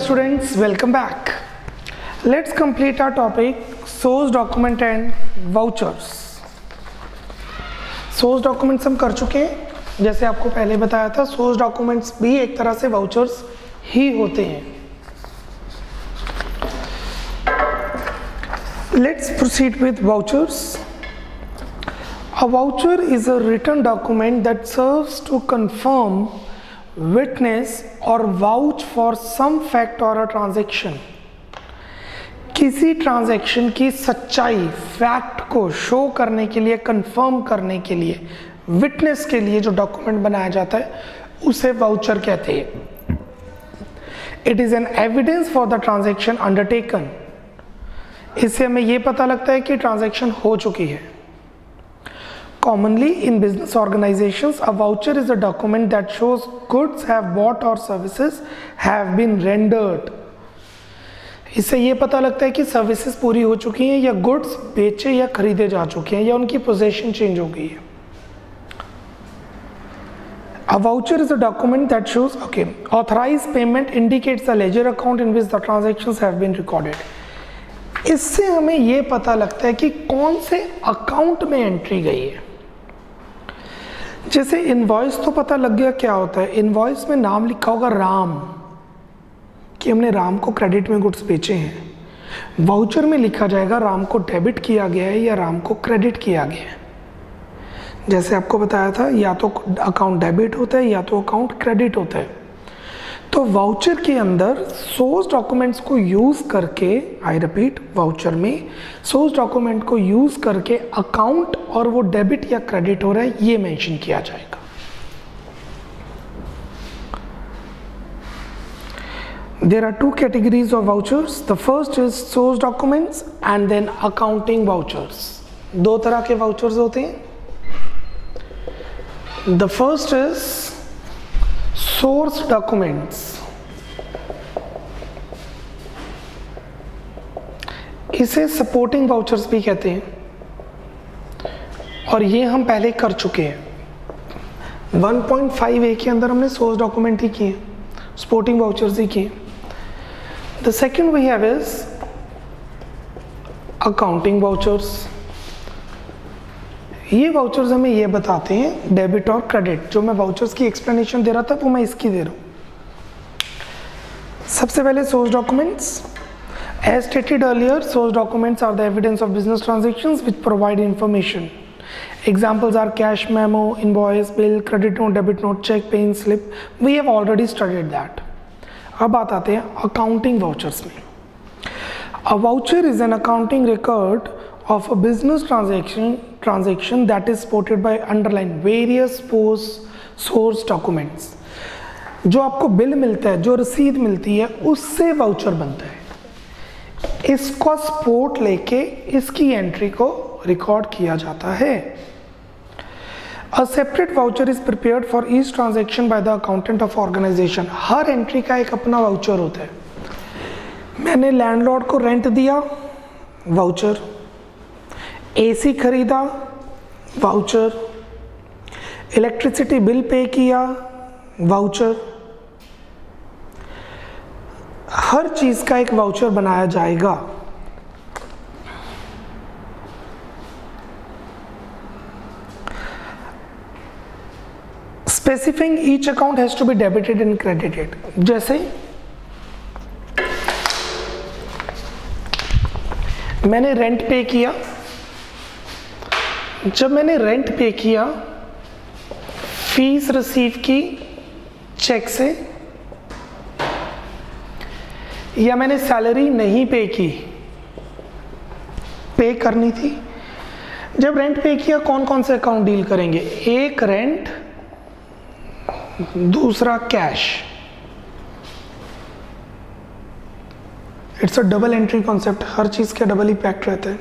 students, welcome back. Let's complete our topic source document and vouchers. Source documents हम कर चुके हैं. जैसे आपको पहले बताया था, सोर्स डॉक्यूमेंट्स भी एक तरह से वाउचर्स ही होते हैं. Let's proceed with vouchers. A voucher is a written document that serves to confirm, witness or vouch for some fact or a transaction. किसी ट्रांजैक्शन की सच्चाई, फैक्ट को शो करने के लिए, कंफर्म करने के लिए, विटनेस के लिए जो डॉक्यूमेंट बनाया जाता है उसे वाउचर कहते हैं. It is an evidence for the transaction undertaken. इससे हमें यह पता लगता है कि ट्रांजैक्शन हो चुकी है. Commonly in business organizations, a voucher is a document that shows goods have bought or services have been rendered. इससे ये पता लगता है कि सर्विसेज पूरी हो चुकी हैं या गुड्स बेचे या खरीदे जा चुके हैं या उनकी पोजीशन चेंज हो गई है. A voucher is a document that shows, authorized payment indicates the ledger account in which the transactions have been recorded. इससे हमें ये पता लगता है कि कौन से अकाउंट में एंट्री गई है. जैसे इनवॉइस तो पता लग गया क्या होता है. इनवॉइस में नाम लिखा होगा राम, कि हमने राम को क्रेडिट में गुड्स बेचे हैं. वाउचर में लिखा जाएगा राम को डेबिट किया गया है या राम को क्रेडिट किया गया है. जैसे आपको बताया था, या तो अकाउंट डेबिट होता है या तो अकाउंट क्रेडिट होता है. तो वाउचर के अंदर सोर्स डॉक्यूमेंट्स को यूज़ करके, आई रिपीट, वाउचर में सोर्स डॉक्यूमेंट को यूज़ करके अकाउंट और वो डेबिट या क्रेडिट हो रहा है ये मेंशन किया जाएगा. There are two categories of vouchers. The first is source documents and then accounting vouchers. दो तरह के vouchers होते हैं. The first is source documents. इसे सपोर्टिंग वाउचर्स भी कहते हैं और ये हम पहले कर चुके हैं. 1.5a के अंदर हमने सोर्स डॉक्यूमेंट ही किए, सपोर्टिंग वाउचर्स ही किए. The second we have is accounting vouchers. ये वाउचर्स हमें ये बताते हैं डेबिट और क्रेडिट. जो मैं वाउचर्स की एक्सप्लेनेशन दे रहा था वो मैं इसकी दे रहा हूँ. सबसे पहले source documents. As stated earlier, source documents are the evidence of business transactions which provide information. Examples are cash memo, invoice, bill, credit note, debit note, check, paying slip. We have already studied that. अब बात आते हैं accounting vouchers में. A voucher is an accounting record of a business transaction that is supported by underlined various source documents. जो आपको bill मिलता है, जो रसीद मिलती है, उससे वाउचर बनता है. इसको सपोर्ट लेके इसकी एंट्री को रिकॉर्ड किया जाता है. A separate voucher is prepared for each transaction by the accountant of organization. Her entry का एक अपना वाउचर होता है. मैंने लैंडलॉर्ड को रेंट दिया, वाउचर. एसी खरीदा, वाउचर. इलेक्ट्रिसिटी बिल पे किया, वाउचर. हर चीज का एक वाउचर बनाया जाएगा. Specifying each account has to be debited and credited. जैसे मैंने रेंट पे किया. जब मैंने रेंट पे किया, फीस रिसीव की चेक से, या मैंने सैलरी नहीं पे की, पे करनी थी. जब रेंट पे किया, कौन कौन से अकाउंट डील करेंगे? एक रेंट, दूसरा cash. It's a double entry concept. हर चीज का डबल इफेक्ट रहता है.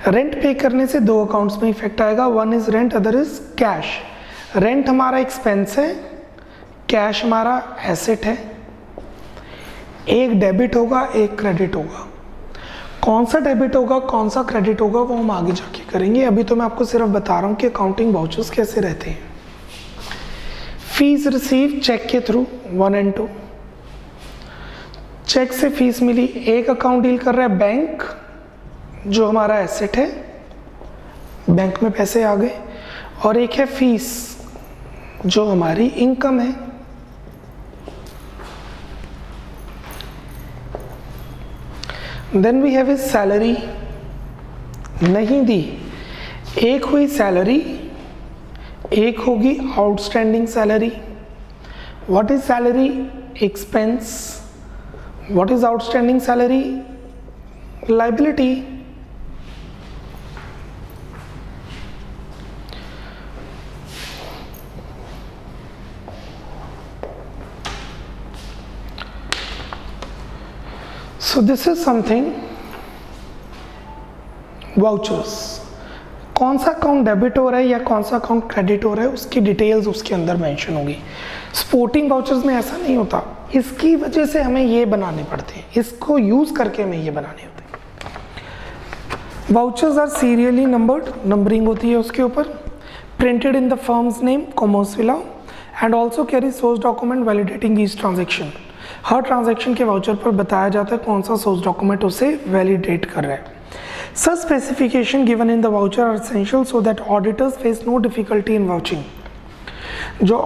रेंट पे करने से दो अकाउंट्स में इफेक्ट आएगा. One is rent, other is cash. Rent हमारा एक्सपेंस है, कैश हमारा एसेट है. एक डेबिट होगा, एक क्रेडिट होगा. कौन सा डेबिट होगा, कौन सा क्रेडिट होगा, वो हम आगे जाके करेंगे. अभी तो मैं आपको सिर्फ बता रहा हूँ कि अकाउंटिंग वाउचर्स कैसे रहते हैं. फीस रिसीव चेक के थ्रू 1 and 2. चेक से फीस मिली, एक अकाउंट डील कर रहा है बैंक, जो हमारा एसेट है, बैंक में पैसे आ गए, और एक है फीस जो हमारी इनकम है। Then we have is salary, नहीं दी, एक हुई सैलरी, एक होगी outstanding salary. What is salary? Expense. What is outstanding salary? Liability. So this is something, vouchers. कौन सा अकाउंट डेबिट हो रहा है या कौन सा अकाउंट क्रेडिट हो रहा है उसकी डिटेल्स उसके अंदर मेंशन होगी। स्पोर्टिंग वाउचर्स में ऐसा नहीं होता, इसकी वजह से हमें ये बनाने पड़ते हैं, इसको यूज करके हमें ये बनाने होते हैं। Vouchers are serially numbered, numbering होती है उसके ऊपर, printed in the firm's name कॉमर्सविला and also carry source document validating each transaction. हर ट्रांजैक्शन के वाउचर पर बताया जाता है कौन सा सोर्स डॉक्यूमेंट उसे वैलिडेट कर रहा है। Such specification given in the voucher are essential so that auditors face no difficulty in vouching। जो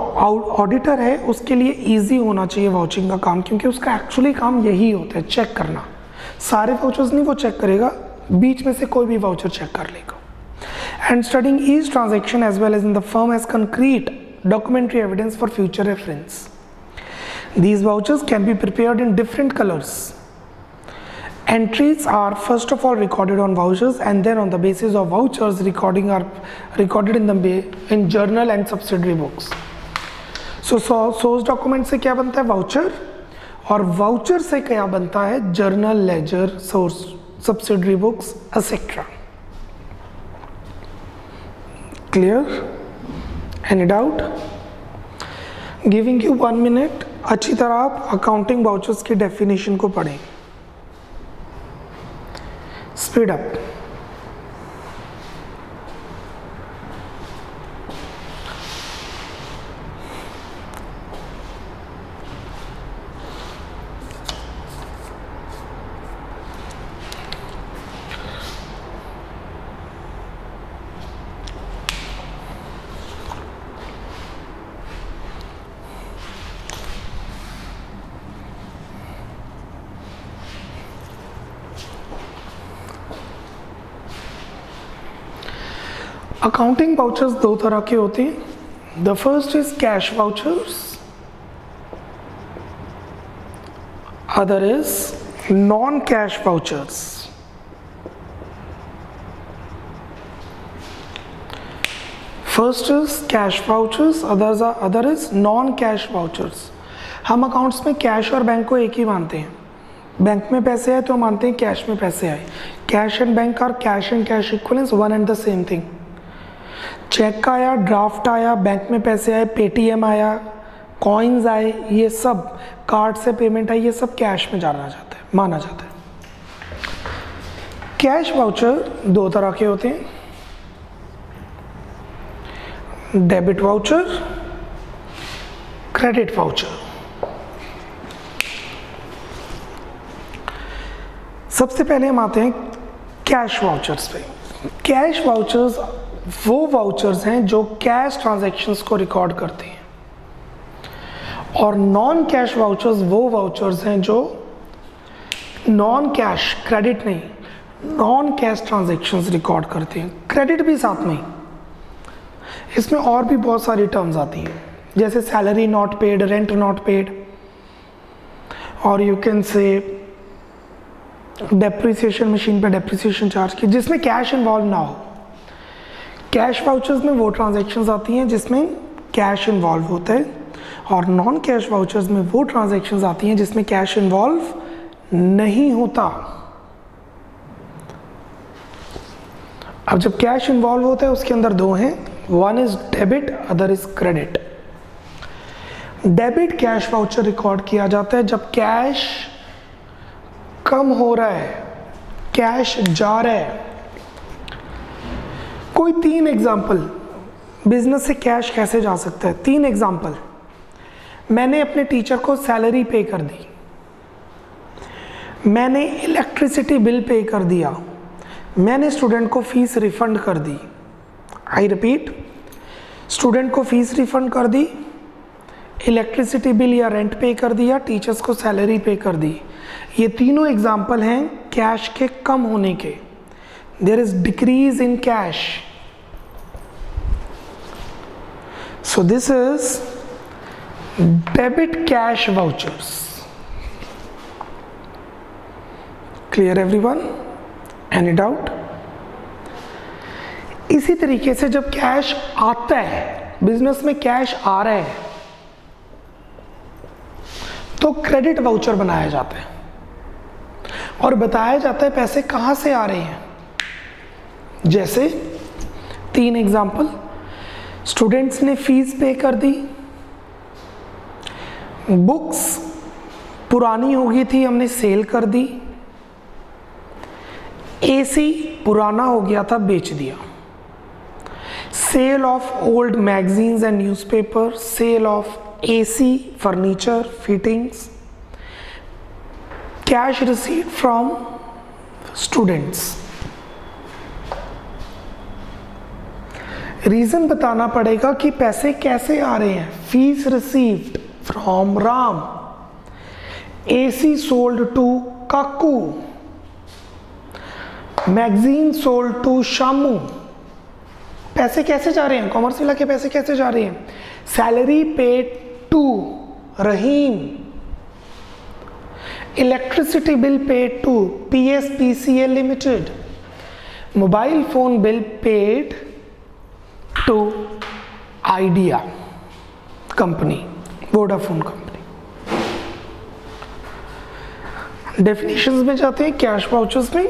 ऑडिटर है उसके लिए इजी होना चाहिए वाउचिंग का काम, क्योंकि उसका एक्चुअली काम यही होता है, चेक करना। सारे वाउचर्स नहीं वो चेक करेगा, बीच में से कोई भी वाउचर चेक कर लेगा। And studying each transaction as well as in the firm as concrete documentary evidence for future reference. These vouchers can be prepared in different colors. Entries are first of all recorded on vouchers and then on the basis of vouchers recording are recorded in journal and subsidiary books. So source document से क्या बनता है? Voucher, और voucher से क्या बनता है? Journal, ledger, source, subsidiary books, etc. Clear? Any doubt? Giving you 1 minute, अच्छी तरह आप अकाउंटिंग वाउचर्स की डेफिनेशन को पढ़ें। Speed up. अकाउंटिंग वाउचर्स दो तरह के होते हैं। The first is cash vouchers, other is non cash vouchers. First is cash vouchers, other is non cash vouchers. हम अकाउंट्स में कैश और बैंक को एक ही मानते हैं। बैंक में पैसे आए तो मानते हैं कैश में पैसे आए। Cash and bank are cash and cash equivalence, one and the same thing. Cheque आया, ड्राफ्ट आया, बैंक में पैसे आए, पेटीएम आया, कॉइन्स आए, ये सब कार्ड से पेमेंट आई, ये सब कैश में माना जाता है। कैश वाउचर दो तरह के होते हैं, डेबिट वाउचर, क्रेडिट वाउचर। सबसे पहले हम आते हैं कैश वाउचर्स पे। कैश वाउचर्स वो वाउचर्स हैं जो कैश ट्रांजैक्शंस को रिकॉर्ड करते हैं, और नॉन कैश वाउचर्स वो वाउचर्स हैं जो नॉन कैश, क्रेडिट नहीं, नॉन कैश ट्रांजैक्शंस रिकॉर्ड करते हैं। क्रेडिट भी साथ में। इसमें और भी बहुत सारी टर्म्स आती हैं, जैसे salary not paid, rent not paid, और you can say depreciation, machine पे डेप्रिसिएशन चार्ज की, जिसमें कैश इन्वॉल्व ना हो। कैश वाउचर्स में वो ट्रांजैक्शंस आती हैं जिसमें कैश इन्वॉल्व होता है, और नॉन कैश वाउचर्स में वो ट्रांजैक्शंस आती हैं जिसमें कैश इन्वॉल्व नहीं होता। अब जब कैश इन्वॉल्व होता है उसके अंदर दो हैं, one is debit, other is credit. Debit cash voucher record किया जाता है जब कैश कम हो रहा है, कैश जा रहा है। कोई 3 एग्जाम्पल, बिजनेस से कैश कैसे जा सकता है। 3 एग्जाम्पल। मैंने अपने टीचर को सैलरी पे कर दी, मैंने इलेक्ट्रिसिटी बिल पे कर दिया, मैंने स्टूडेंट को फीस रिफंड कर दी। आई रिपीट, स्टूडेंट को फीस रिफंड कर दी, इलेक्ट्रिसिटी बिल या रेंट पे कर दिया, टीचर्स को सैलरी पे कर दी। ये तीनों एग्जाम्पल हैं कैश के कम होने के। There is decrease in cash, so this is debit cash vouchers. Clear everyone? Any doubt? इसी तरीके से जब कैश आता है, बिजनेस में कैश आ रहा है, तो क्रेडिट वाउचर बनाया जाता है और बताया जाता है पैसे कहां से आ रहे हैं। जैसे 3 एग्जाम्पल, स्टूडेंट्स ने फीस पे कर दी, बुक्स पुरानी हो गई थी, हमने सेल कर दी, एसी पुराना हो गया था, बेच दिया, sale of old magazines and newspaper, sale of AC, furniture, fittings, cash received from students. Reason बताना पड़ेगा कि पैसे कैसे आ रहे हैं। Fees received from Ram, AC sold to Kaku, magazine sold to Shamu. पैसे कैसे जा रहे हैं? कॉमर्स विला के पैसे कैसे जा रहे हैं? Salary paid to Rahim, electricity bill paid to PSPCL limited, mobile phone bill paid to Idea company, Vodafone company. Definitions में जाते हैं कैश वाउचर्स में।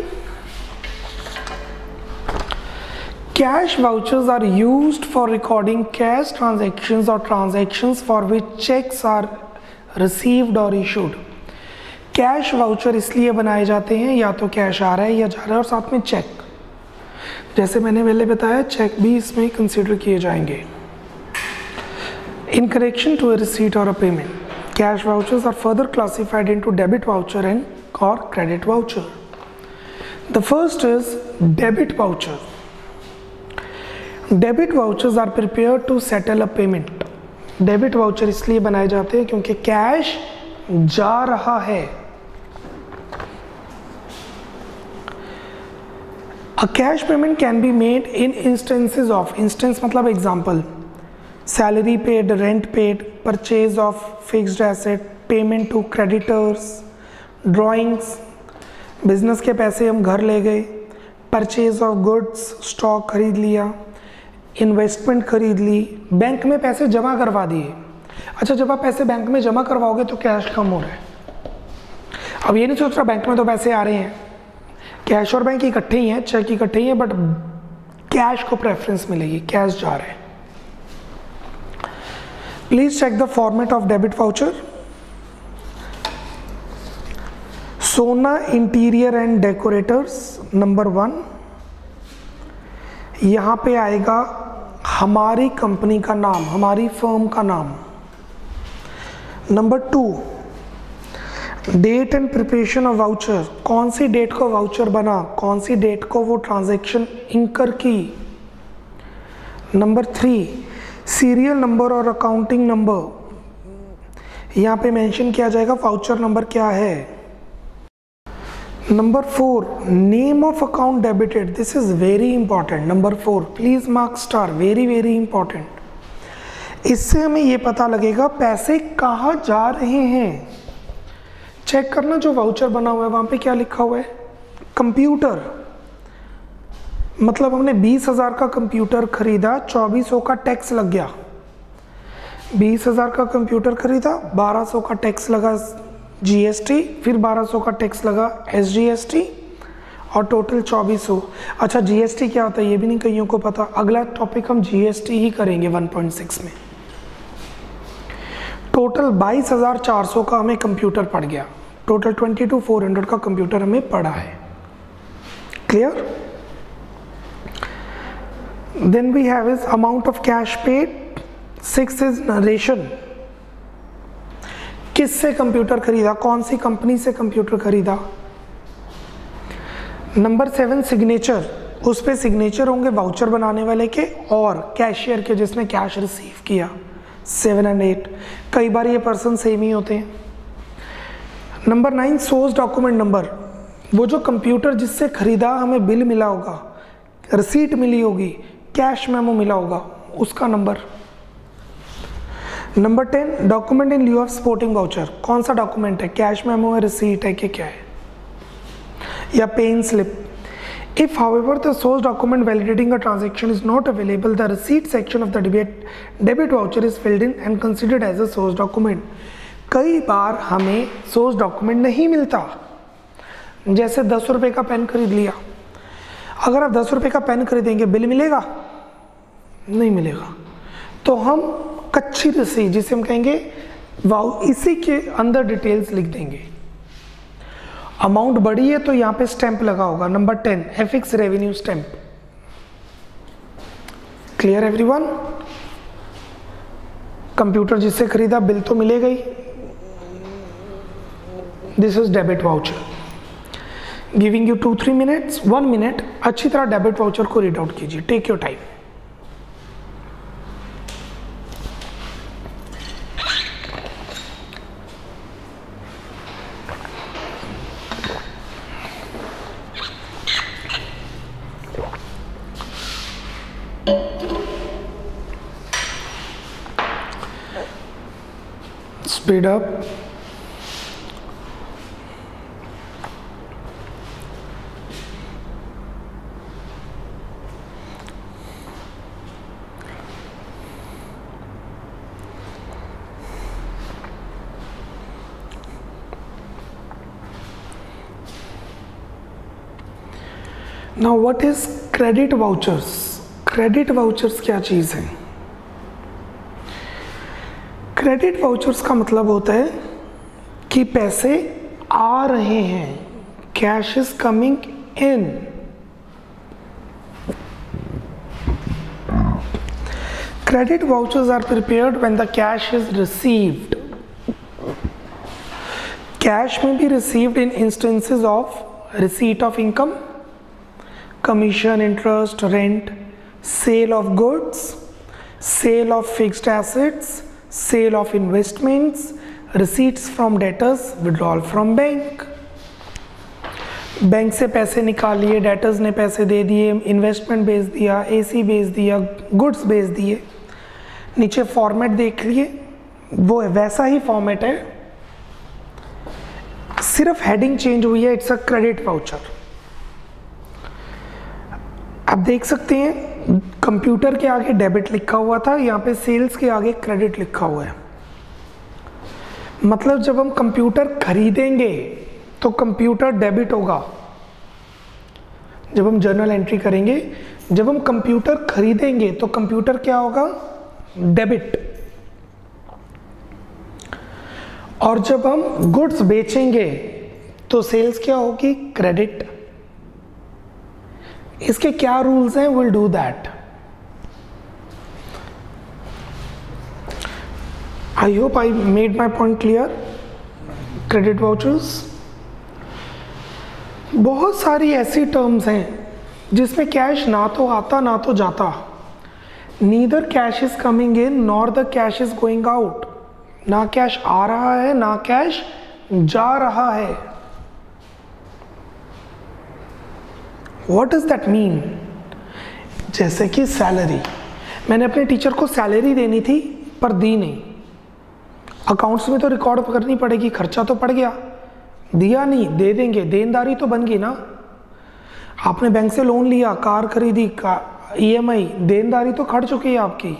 Cash vouchers are used for recording cash transactions or transactions for which checks are received or issued. Cash voucher इसलिए बनाए जाते हैं, या तो कैश आ रहा है या जा रहा है और साथ में चेक। जैसे मैंने पहले बताया, चेक भी इसमें कंसिडर किए जाएंगे। In connection to a receipt or a payment, cash vouchers are further classified into debit voucher and or credit voucher. The first is debit voucher. Debit vouchers are prepared to settle a payment. Debit voucher इसलिए बनाए जाते हैं क्योंकि cash जा रहा है। A cash payment can be made in instances of, instance मतलब example, salary paid, rent paid, purchase of fixed asset, payment to creditors, drawings, business के पैसे हम घर ले गए, परचेज ऑफ गुड्स, स्टॉक खरीद लिया, इन्वेस्टमेंट खरीद ली, बैंक में पैसे जमा करवा दिए। अच्छा, जब आप पैसे बैंक में जमा करवाओगे तो कैश कम हो रहा है। अब ये नहीं सोच रहा बैंक में तो पैसे आ रहे हैं, कैश और बैंक इकट्ठे ही हैं, चेक इकट्ठे ही हैं, बट कैश को प्रेफरेंस मिलेगी, कैश जा रहा है। Please check the format of debit voucher. Sona interior and decorators number 1, यहाँ पे आएगा हमारी कंपनी का नाम, हमारी फर्म का नाम। Number 2, date and preparation of voucher, कौन सी डेट को वाउचर बना, कौन सी डेट को वो ट्रांजैक्शन इंकर की। नंबर 3, सीरियल नंबर और अकाउंटिंग नंबर, यहाँ पे मेंशन किया जाएगा वाउचर नंबर क्या है। Number 4, name of account debited. This is very important. Number 4, please mark star. Very very important. इससे हमें ये पता लगेगा पैसे कहाँ जा रहे हैं। चेक करना जो वाउचर बना हुआ है वहाँ पे क्या लिखा हुआ है, कंप्यूटर। मतलब हमने 20,000 का कंप्यूटर खरीदा, 2400 का टैक्स लग गया। 20,000 का कंप्यूटर खरीदा, 1200 का टैक्स लगा GST, फिर 1200 का टैक्स लगा SGST और टोटल 2400। अच्छा, GST क्या होता है ये भी नहीं कईयों को पता। अगला टॉपिक हम GST ही करेंगे 1.6 में। टोटल 22,400 का हमें कंप्यूटर पड़ गया, टोटल 22,400 का कंप्यूटर हमें पड़ा है। Clear? Then we have is amount of cash paid. 6 is narration, किससे कंप्यूटर खरीदा, कौन सी कंपनी से कंप्यूटर खरीदा। नंबर 7 सिग्नेचर, उस पे सिग्नेचर होंगे वाउचर बनाने वाले के और कैशियर के जिसने कैश रिसीव किया। 7 और 8 कई बार ये पर्सन सेम ही होते हैं। नंबर 9 सोर्स डॉक्यूमेंट नंबर, वो जो कंप्यूटर जिससे खरीदा हमें बिल मिला होगा, रिसीट मिली होगी, कैश मेमो मिला होगा, उसका number. Number 10 document in lieu of supporting voucher, कौन सा डॉक्यूमेंट है, कैश मेमो है, रिसीट है कि क्या है, या pay in slip. If however the source document validating a transaction is not available, the receipt section of the debit voucher is filled in and considered as a source document. कई बार हमें source document नहीं मिलता, जैसे 10 रुपये का pen खरीद लिया, अगर आप 10 रुपये का पेन खरीदेंगे बिल मिलेगा? नहीं मिलेगा। तो हम कच्ची रसीद जिसे हम कहेंगे इसी के अंदर डिटेल्स लिख देंगे। अमाउंट बड़ी है तो यहाँ पे स्टैंप लगा होगा। Number 10 affix revenue stamp. Clear everyone? Computer जिससे खरीदा बिल तो मिलेगा ही। This is debit voucher. Giving you 2-3 minutes, 1 minute अच्छी तरह डेबिट वाउचर को रीड आउट कीजिए। Take your time. Speed up. Now what is credit vouchers? Credit vouchers क्या चीज़ है? क्रेडिट वाउचर्स का मतलब होता है कि पैसे आ रहे हैं, cash is coming in. Credit vouchers are prepared when the cash is received. Cash में भी received in instances of receipt of income, commission, interest, rent, sale of goods, sale of fixed assets, sale of investments, receipts from debtors, withdrawal from bank। Bank से पैसे निकाल लिए, debtors ने पैसे दे दिए, investment बेच दिया, एसी बेच दिया, गुड्स बेच दिए। नीचे फॉर्मेट देख लिए, वो वैसा ही फॉर्मेट है, सिर्फ हेडिंग चेंज हुई है। It's a credit voucher. आप देख सकते हैं कंप्यूटर के आगे डेबिट लिखा हुआ था, यहाँ पे सेल्स के आगे क्रेडिट लिखा हुआ है। मतलब जब हम कंप्यूटर खरीदेंगे तो कंप्यूटर डेबिट होगा। जब हम जर्नल एंट्री करेंगे, जब हम कंप्यूटर खरीदेंगे तो कंप्यूटर क्या होगा? डेबिट। और जब हम गुड्स बेचेंगे तो सेल्स क्या होगी? क्रेडिट। इसके क्या रूल्स हैं? Will do that. I hope I made my point clear. Credit vouchers, बहुत सारी ऐसी टर्म्स हैं जिसमें कैश ना तो आता ना तो जाता। Neither cash is coming in nor the cash is going out. ना कैश आ रहा है ना कैश जा रहा है। What does that mean? जैसे कि सैलरी, मैंने अपने टीचर को सैलरी देनी थी पर दी नहीं। अकाउंट्स में तो रिकॉर्ड करनी पड़ेगी, खर्चा तो पड़ गया, दिया नहीं, दे देंगे, देनदारी तो बन गई ना। आपने बैंक से लोन लिया, कार खरीदी, EMI, देनदारी तो खड़ चुकी है आपकी।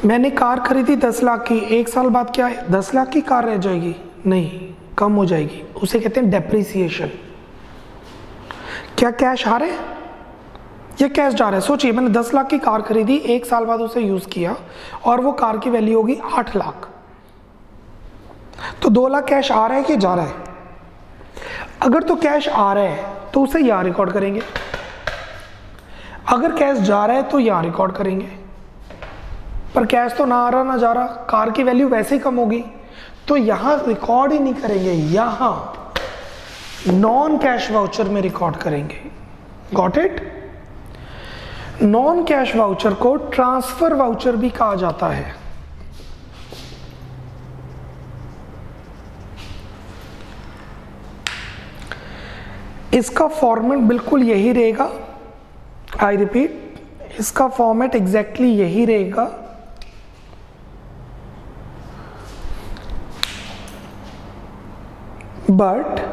मैंने कार खरीदी 10 लाख की, 1 साल बाद क्या है? 10 लाख की कार रह जाएगी? नहीं, कम हो जाएगी। उसे कहते हैं डेप्रिसिएशन। क्या कैश आ रहे या कैश जा रहा है? सोचिए, मैंने 10 लाख की कार खरीदी, 1 साल बाद उसे यूज किया और वो कार की वैल्यू होगी 8 लाख। तो 2 लाख कैश आ रहा है कि जा रहा है? अगर तो कैश आ रहा है तो उसे यहां रिकॉर्ड करेंगे, अगर कैश जा रहा है तो यहां रिकॉर्ड करेंगे। पर कैश तो ना आ रहा ना जा रहा, कार की वैल्यू वैसे ही कम होगी, तो यहां रिकॉर्ड ही नहीं करेंगे, यहां नॉन कैश वाउचर में रिकॉर्ड करेंगे। Got it? Non cash voucher को ट्रांसफर वाउचर भी कहा जाता है। इसका फॉर्मेट बिल्कुल यही रहेगा। आई रिपीट, इसका फॉर्मेट एग्जैक्टली यही रहेगा। बट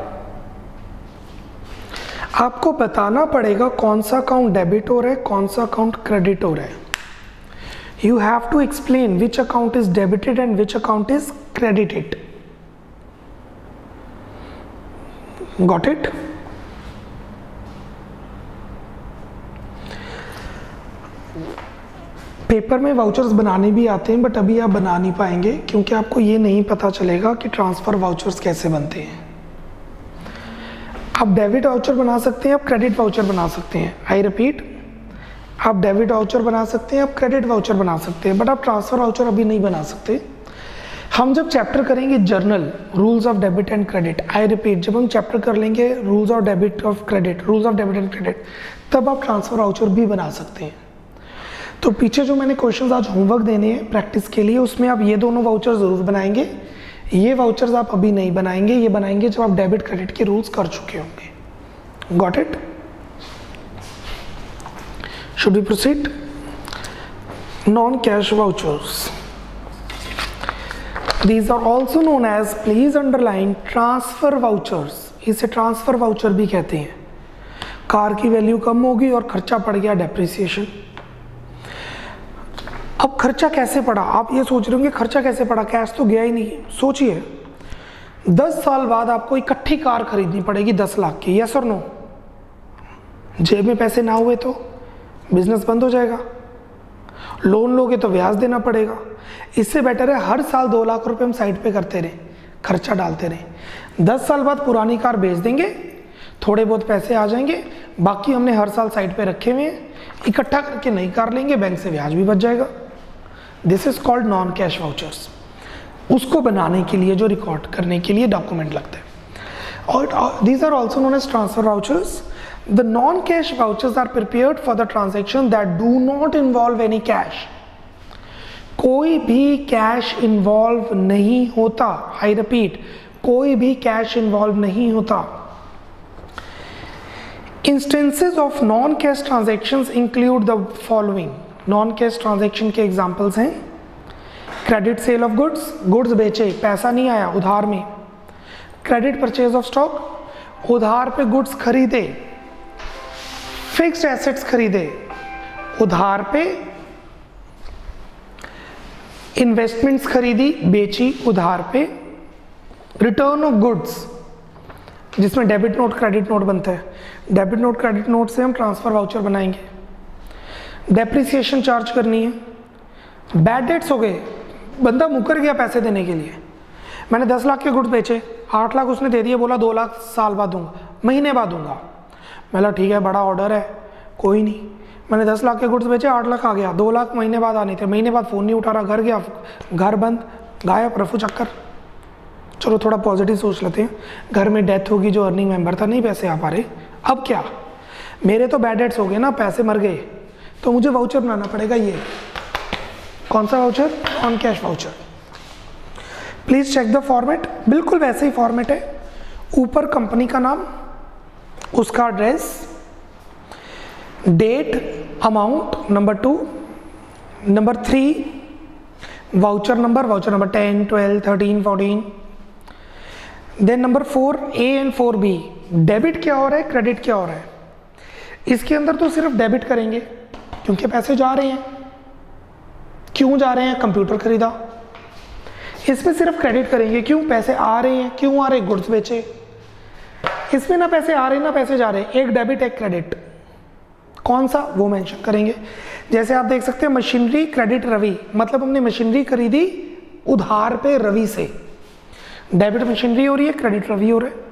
आपको बताना पड़ेगा कौन सा अकाउंट डेबिट हो रहा है, कौन सा अकाउंट क्रेडिट हो रहा है। You have to explain which account is debited and which account is credited. Got it? Paper में वाउचर्स बनाने भी आते हैं, बट अभी आप बना नहीं पाएंगे क्योंकि आपको ये नहीं पता चलेगा कि ट्रांसफर वाउचर्स कैसे बनते हैं। आप डेबिट वाउचर बना सकते हैं, आप क्रेडिट वाउचर बना सकते हैं। आई रिपीट, आप डेबिट वाउचर बना सकते हैं, आप क्रेडिट वाउचर बना सकते हैं, बट आप ट्रांसफर वाउचर अभी नहीं बना सकते। हम जब चैप्टर करेंगे journal rules of debit and credit, I repeat, जब हम चैप्टर कर लेंगे rules of debit of credit, rules of debit and credit, तब आप ट्रांसफर वाउचर भी बना सकते हैं। तो पीछे जो मैंने क्वेश्चंस आज होमवर्क देने हैं प्रैक्टिस के लिए, उसमें आप ये दोनों वाउचर ज़रूर बनाएंगे। ये वाउचर्स आप अभी नहीं बनाएंगे, ये बनाएंगे जब आप डेबिट क्रेडिट के रूल्स कर चुके होंगे। Got it? Should we proceed? Non cash vouchers, these are also known as, please underline, transfer vouchers. इसे ट्रांसफर वाउचर भी कहते हैं। कार की वैल्यू कम होगी और खर्चा पड़ गया डेप्रिसिएशन। अब खर्चा कैसे पड़ा? आप ये सोच रहे होंगे खर्चा कैसे पड़ा, कैश तो गया ही नहीं। सोचिए 10 साल बाद आपको इकट्ठी कार खरीदनी पड़ेगी 10 लाख की, यस और नो? जेब में पैसे ना हुए तो बिजनेस बंद हो जाएगा। लोन लोगे तो ब्याज देना पड़ेगा। इससे बेटर है हर साल 2 लाख रुपए हम साइड पे करते रहे, खर्चा डालते रहे। 10 साल बाद पुरानी कार बेच देंगे, थोड़े बहुत पैसे आ जाएंगे, बाकी हमने हर साल साइड पे रखे हुए हैं, इकट्ठा करके नई कार लेंगे, बैंक से ब्याज भी बच जाएगा। This is called non cash vouchers. उसको बनाने के लिए, जो रिकॉर्ड करने के लिए डॉक्यूमेंट लगता है। और these are also known as transfer vouchers. The non cash vouchers are prepared for the transaction that do not involve any cash. कोई भी कैश इन्वॉल्व नहीं होता। आई रिपीट, कोई भी कैश इन्वॉल्व नहीं होता। Instances of non-cash transactions include the following. Non-cash transaction के examples हैं credit sale of goods, goods बेचे, पैसा नहीं आया, उधार में। credit purchase of stock, उधार पे goods खरीदे। fixed assets खरीदे, उधार पे investments खरीदी, बेची, उधार पे। return of goods, जिसमें डेबिट नोट क्रेडिट नोट बनता है। डेबिट नोट क्रेडिट नोट से हम ट्रांसफर वाउचर बनाएंगे। डेप्रिसिएशन चार्ज करनी है। बैड डेट्स हो गए, बंदा मुकर गया पैसे देने के लिए। मैंने 10 लाख के गुड्स बेचे, 8 लाख उसने दे दिए, बोला 2 लाख साल बाद दूंगा, महीने बाद दूंगा। बोला ठीक है, बड़ा ऑर्डर है, कोई नहीं। मैंने 10 लाख के गुड्स बेचे, 8 लाख आ गया, 2 लाख महीने बाद आने थे, महीने बाद फ़ोन नहीं उठा रहा, घर गया, घर बंद, गायब, रफू चक्कर। चलो थोड़ा पॉजिटिव सोच लेते हैं, घर में डेथ होगी, जो अर्निंग मेंबर था, नहीं पैसे आ पा रहे, अब क्या? मेरे तो बैड डेट्स हो गए ना, पैसे मर गए, तो मुझे वाउचर बनाना पड़ेगा। ये कौन सा voucher? On cash voucher. Please check the format, बिल्कुल वैसे ही फॉर्मेट है। ऊपर कंपनी का नाम, उसका address, date, amount, number 2, number 3 voucher number 10, 12, 13, 14। Then number 4A and 4B, debit क्या हो रहा है, क्रेडिट क्या हो रहा है। इसके अंदर तो सिर्फ डेबिट करेंगे क्योंकि पैसे जा रहे हैं। क्यों जा रहे हैं? कंप्यूटर खरीदा। इसमें सिर्फ क्रेडिट करेंगे, क्यों? पैसे आ रहे हैं। क्यों आ रहे? गुड्स बेचे। इसमें ना पैसे आ रहे हैं ना पैसे जा रहे हैं, एक डेबिट एक क्रेडिट। कौन सा? वो मेंशन करेंगे। जैसे आप देख सकते हैं मशीनरी क्रेडिट रवि, मतलब हमने मशीनरी खरीदी उधार पे रवि से। डेबिट मशीनरी हो रही है, क्रेडिट रवि हो रहा है।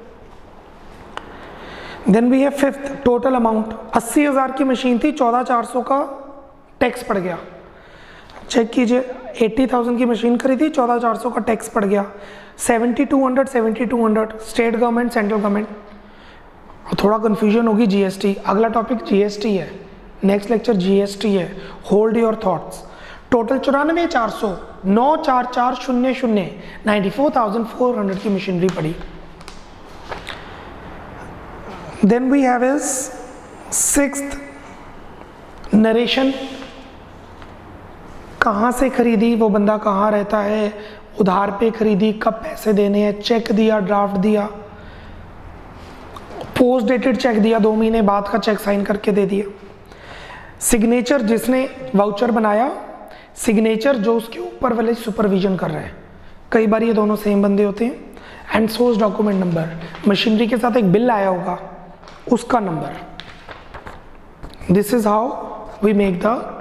Then we have 5th total amount. 80,000 की मशीन थी, 14,400 का टैक्स पड़ गया। चेक कीजिए, 80,000 की मशीन खरीदी, 14,400 का टैक्स पड़ गया। 7,200 स्टेट गवर्नमेंट, सेंट्रल गवर्नमेंट। और थोड़ा कन्फ्यूजन होगी जीएसटी। अगला टॉपिक जीएसटी है, नेक्स्ट लेक्चर जीएसटी है। Hold your thoughts. टोटल 94,400 94400 94,400 की मशीनरी पड़ी। Then we have is sixth narration. कहाँ से खरीदी, वो बंदा कहाँ रहता है, उधार पे खरीदी, कब पैसे देने हैं, चेक दिया, ड्राफ्ट दिया, पोस्ट डेटेड चेक दिया, 2 महीने बाद का चेक साइन करके दे दिया। सिग्नेचर जिसने वाउचर बनाया, सिग्नेचर जो उसके ऊपर वाले सुपरविजन कर रहे हैं, कई बार ये दोनों सेम बंदे होते हैं। And source document number, machinery के साथ एक बिल आया होगा उसका number. This is how we make the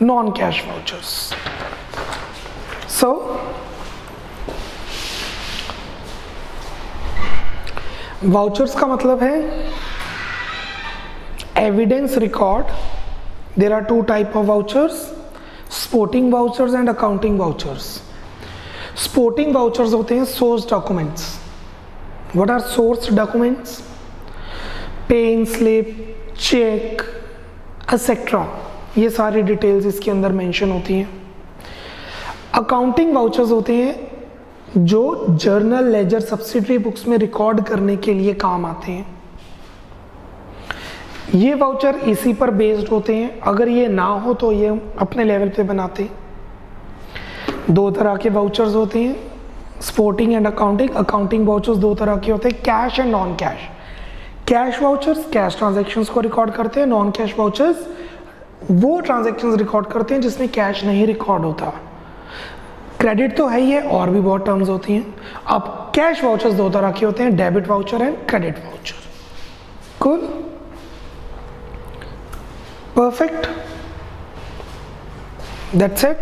non-cash vouchers. So, vouchers का मतलब है evidence record. There are 2 type of vouchers, sporting vouchers and accounting vouchers. Sporting vouchers होते हैं source documents. What are source documents? Pay slip, check, etc. ये सारी details इसके अंदर mention होती हैं। अकाउंटिंग वाउचर्स होते हैं जो जर्नल, लेजर, सब्सिडरी बुक्स में रिकॉर्ड करने के लिए काम आते हैं। ये वाउचर इसी पर बेस्ड होते हैं। अगर ये ना हो तो ये अपने लेवल पे बनाते हैं। 2 तरह के वाउचर्स होते हैं, sporting and accounting. Accounting vouchers 2 तरह के होते हैं, cash and non cash. Cash vouchers cash transactions को रिकॉर्ड करते हैं, नॉन कैश वाउचर्स वो ट्रांजैक्शंस रिकॉर्ड करते हैं जिसमें कैश नहीं रिकॉर्ड होता। क्रेडिट तो है ही है, और भी बहुत टर्म्स होती हैं। अब कैश वाउचर्स 2 तरह के होते हैं, debit voucher and credit voucher. Cool, perfect, that's it.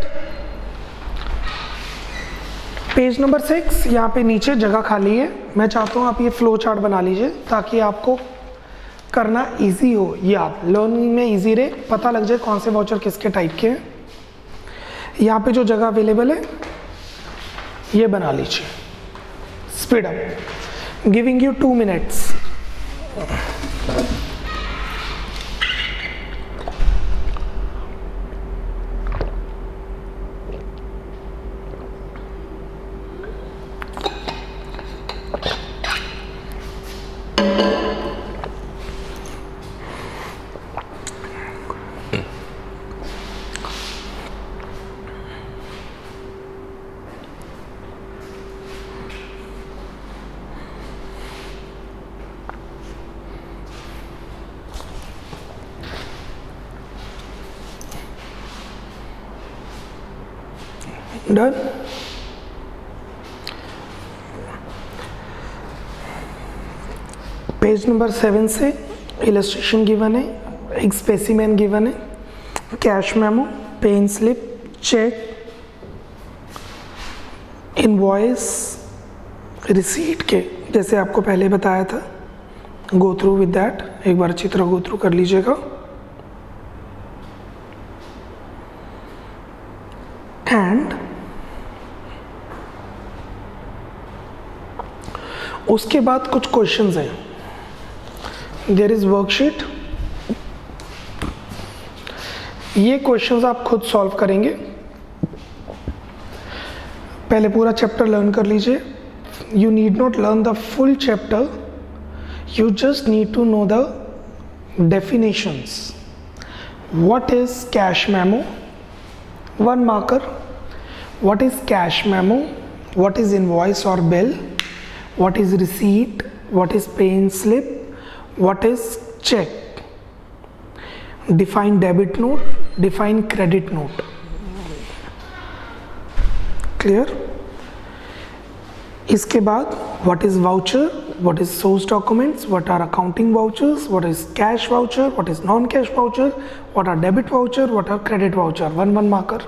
Page number 6, यहाँ पे नीचे जगह खाली है। मैं चाहता हूँ आप ये फ्लो चार्ट बना लीजिए ताकि आपको करना इजी हो, ये आप लर्निंग में इजी रहे, पता लग जाए कौन से वाउचर किसके टाइप के हैं। यहाँ पे जो जगह अवेलेबल है ये बना लीजिए। Speed up, giving you 2 minutes. Done. Page number 7 से इलस्ट्रेशन गिवन है, एक स्पेसिमेन गिवन है, cash memo, pay slip, cheque, invoice, receipt के जैसे आपको पहले बताया था। गो थ्रू विद दैट, एक बार अच्छी तरह गो थ्रू कर लीजिएगा। एंड उसके बाद कुछ क्वेश्चंस हैं। There is worksheet. ये क्वेश्चंस आप खुद सॉल्व करेंगे। पहले पूरा चैप्टर लर्न कर लीजिए। You need not learn the full chapter, you just need to know the definitions. What is cash memo? 1 marker. What is cash memo? What is invoice or bill? What is receipt? What is pay slip? What is check? Define debit note, define credit note. Clear? इसके बाद what is voucher? What is source documents? What are accounting vouchers? What is cash voucher? What is non-cash voucher? What are debit voucher? What are credit voucher? 1 marker.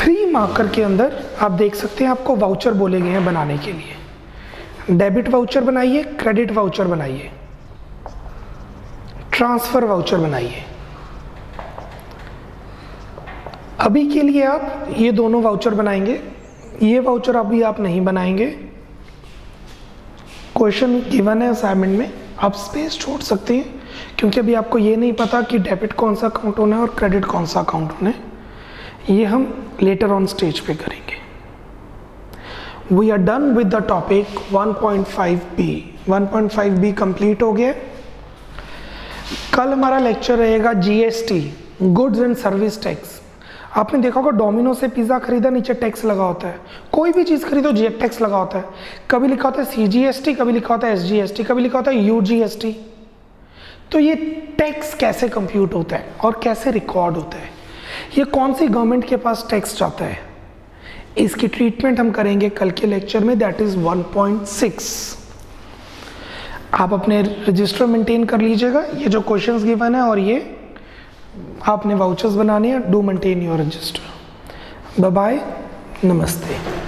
3 marker के अंदर आप देख सकते हैं आपको voucher बोले गए हैं बनाने के लिए। डेबिट वाउचर बनाइए, क्रेडिट वाउचर बनाइए, ट्रांसफर वाउचर बनाइए। अभी के लिए आप ये दोनों वाउचर बनाएंगे, ये वाउचर अभी आप नहीं बनाएंगे। क्वेश्चन गिवन है असाइनमेंट में, आप स्पेस छोड़ सकते हैं क्योंकि अभी आपको ये नहीं पता कि डेबिट कौन सा अकाउंट होना है और क्रेडिट कौन सा अकाउंट होना है। ये हम लेटर ऑन स्टेज पे करेंगे। We are done with the topic 1.5b। 1.5b complete हो गया। कल हमारा लेक्चर रहेगा GST, goods and service tax. आपने देखा होगा डोमिनो से पिज़्ज़ा खरीदा, नीचे टैक्स लगा होता है। कोई भी चीज़ खरीदो टैक्स लगा होता है। कभी लिखा होता है सीजीएसटी, कभी लिखा होता है एसजीएसटी, कभी लिखा होता है यूजीएसटी। तो ये टैक्स कैसे कंप्यूट होता है और कैसे रिकॉर्ड होता है, ये कौन सी गवर्नमेंट के पास टैक्स जाता है, इसकी ट्रीटमेंट हम करेंगे कल के लेक्चर में, दैट इज 1.6। आप अपने रजिस्टर मेंटेन कर लीजिएगा, ये जो क्वेश्चंस गिवन है और ये आपने वाउचर्स बनाने हैं। Do maintain your register. Bye bye, नमस्ते।